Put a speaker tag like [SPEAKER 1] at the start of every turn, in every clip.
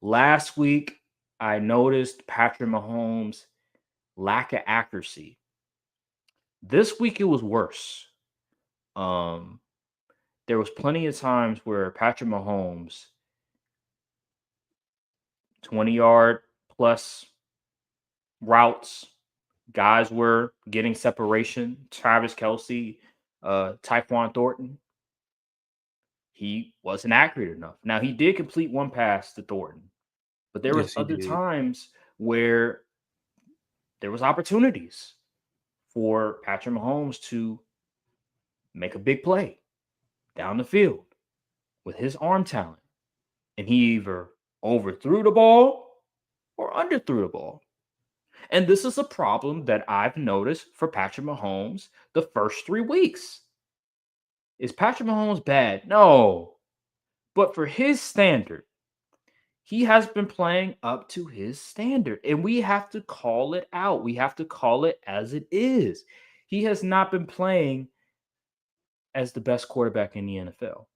[SPEAKER 1] Last week, I noticed Patrick Mahomes' lack of accuracy. This week, it was worse. Um, there was plenty of times where Patrick Mahomes, 20-yard plus routes, guys were getting separation. Travis Kelsey, Tyquan Thornton, he wasn't accurate enough. Now, he did complete one pass to Thornton, but there was
[SPEAKER 2] Yes, he
[SPEAKER 1] other
[SPEAKER 2] did.
[SPEAKER 1] times where there was opportunities for Patrick Mahomes to make a big play down the field with his arm talent. And he either overthrew the ball or underthrew the ball. And this is a problem that I've noticed for Patrick Mahomes the first 3 weeks. Is Patrick Mahomes bad? No. But for his standard, he has been playing up to his standard. And we have to call it out. We have to call it as it is. He has not been playing as the best quarterback in the NFL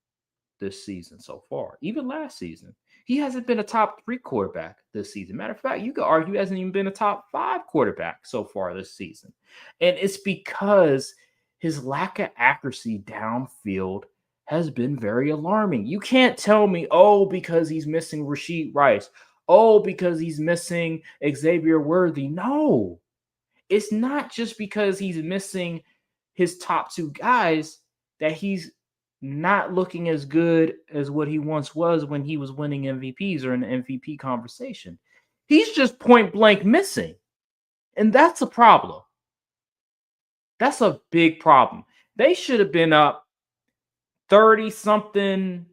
[SPEAKER 1] this season so far. Even last season, he hasn't been a top 3 quarterback this season. Matter of fact, you could argue he hasn't even been a top 5 quarterback so far this season. And it's because his lack of accuracy downfield has been very alarming. You can't tell me, oh, because he's missing Rashid Rice. Oh, because he's missing Xavier Worthy. No, it's not just because he's missing his top 2 guys that he's not looking as good as what he once was when he was winning MVPs or in the MVP conversation. He's just point blank missing. And that's a problem. That's a big problem. They should have been up 30 something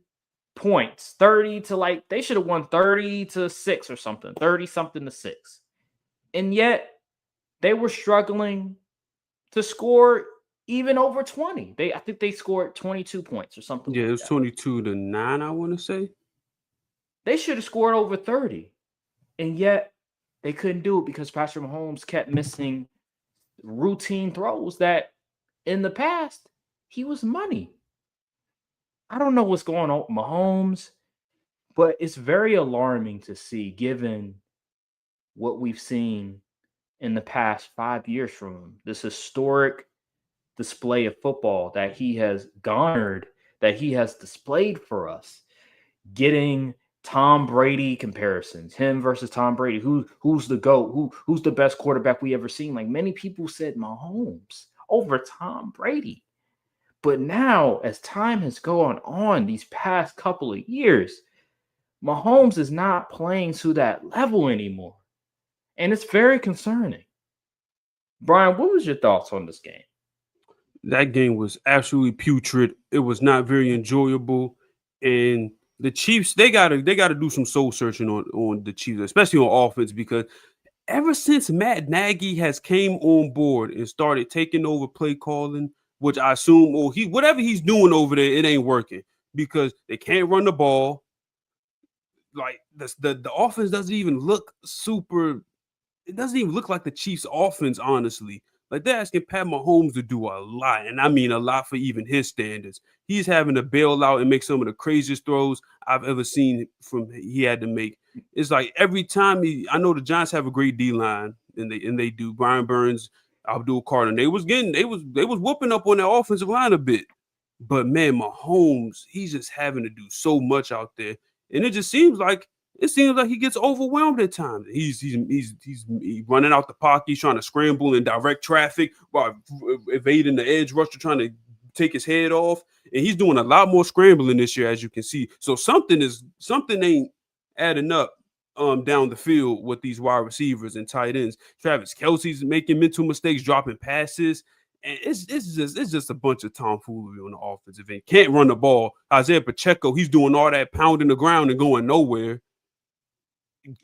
[SPEAKER 1] points, 30 to they should have won 30 to 6 or something, 30 something to 6. And yet they were struggling to score even over 20. I think they scored 22 points or something
[SPEAKER 2] Yeah,
[SPEAKER 1] like
[SPEAKER 2] it was
[SPEAKER 1] that.
[SPEAKER 2] 22-9, I want to say.
[SPEAKER 1] They should have scored over 30. And yet they couldn't do it because Patrick Mahomes kept missing routine throws that in the past he was money. I don't know what's going on with Mahomes, but it's very alarming to see given what we've seen in the past 5 years from him. This historic display of football that he has garnered, that he has displayed for us, getting Tom Brady comparisons, him versus Tom Brady. Who's the GOAT? Who's the best quarterback we ever seen? Like many people said Mahomes over Tom Brady. But now, as time has gone on these past couple of years, Mahomes is not playing to that level anymore. And it's very concerning. Brian, what was your thoughts on this game?
[SPEAKER 2] That game was absolutely putrid. It was not very enjoyable, and the Chiefs they gotta do some soul searching on the Chiefs, especially on offense, because ever since Matt Nagy has came on board and started taking over play calling, which I assume or he whatever he's doing over there, it ain't working because they can't run the ball. Like the offense doesn't even look super. It doesn't even look like the Chiefs' offense, honestly. Like they're asking Pat Mahomes to do a lot, and I mean a lot for even his standards. He's having to bail out and make some of the craziest throws I've ever seen from he had to make. It's like every time I know the Giants have a great D line, and they do. Brian Burns, Abdul Carter, they was whooping up on their offensive line a bit. But man, Mahomes, he's just having to do so much out there, and it seems like he gets overwhelmed at times. He's running out the pocket. He's trying to scramble and direct traffic while evading the edge rusher trying to take his head off. And he's doing a lot more scrambling this year, as you can see. So something ain't adding up down the field with these wide receivers and tight ends. Travis Kelsey's making mental mistakes, dropping passes. And it's just a bunch of tomfoolery on the offensive end. Can't run the ball. Isaiah Pacheco, he's doing all that pounding the ground and going nowhere.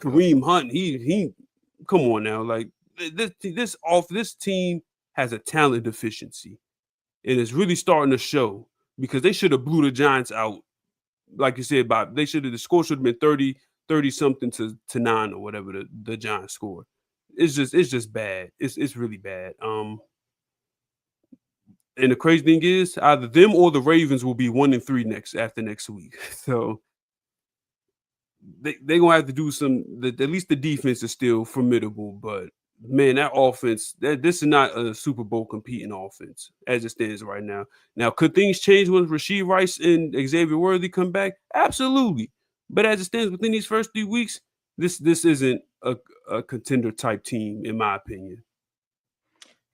[SPEAKER 2] Kareem Hunt, he come on now, like this team has a talent deficiency, and it's really starting to show because they should have blew the Giants out, like you said, Bob. The score should have been 30 something to 9 or whatever the Giants scored. It's just bad. It's really bad. And the crazy thing is, either them or the Ravens will be 1-3 next week. So They're gonna have to do some. At least the defense is still formidable, but man, that offense, this is not a Super Bowl competing offense as it stands right now. Now, could things change when Rashee Rice and Xavier Worthy come back? Absolutely. But as it stands within these first 3 weeks, this isn't a contender type team, in my opinion.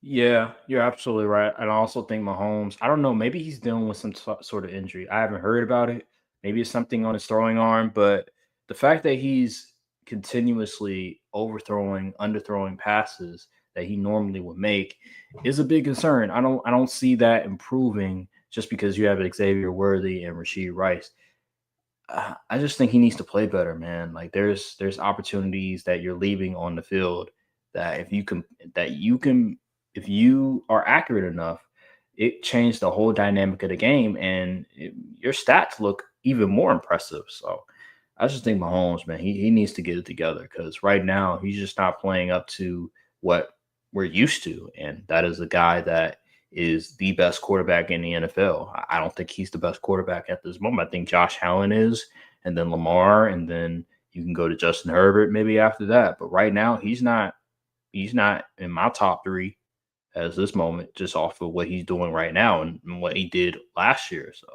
[SPEAKER 1] Yeah, you're absolutely right. And I also think Mahomes, I don't know, maybe he's dealing with some sort of injury. I haven't heard about it. Maybe it's something on his throwing arm, but the fact that he's continuously overthrowing, underthrowing passes that he normally would make is a big concern. I don't see that improving just because you have Xavier Worthy and Rasheed Rice. I just think he needs to play better, man. Like there's opportunities that you're leaving on the field that if you can if you are accurate enough, it changed the whole dynamic of the game, and your stats look even more impressive. So I just think Mahomes, man, he needs to get it together because right now he's just not playing up to what we're used to, and that is a guy that is the best quarterback in the NFL. I don't think he's the best quarterback at this moment. I think Josh Allen is, and then Lamar, and then you can go to Justin Herbert maybe after that. But right now, he's not. He's not in my top three as this moment, just off of what he's doing right now and what he did last year. So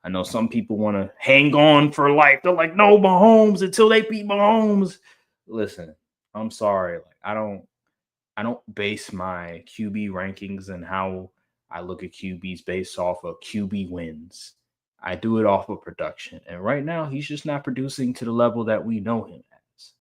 [SPEAKER 1] I know some people want to hang on for life. They're like, no, Mahomes until they beat Mahomes. Listen, I'm sorry. Like I don't base my QB rankings and how I look at QBs based off of QB wins. I do it off of production. And right now, he's just not producing to the level that we know him.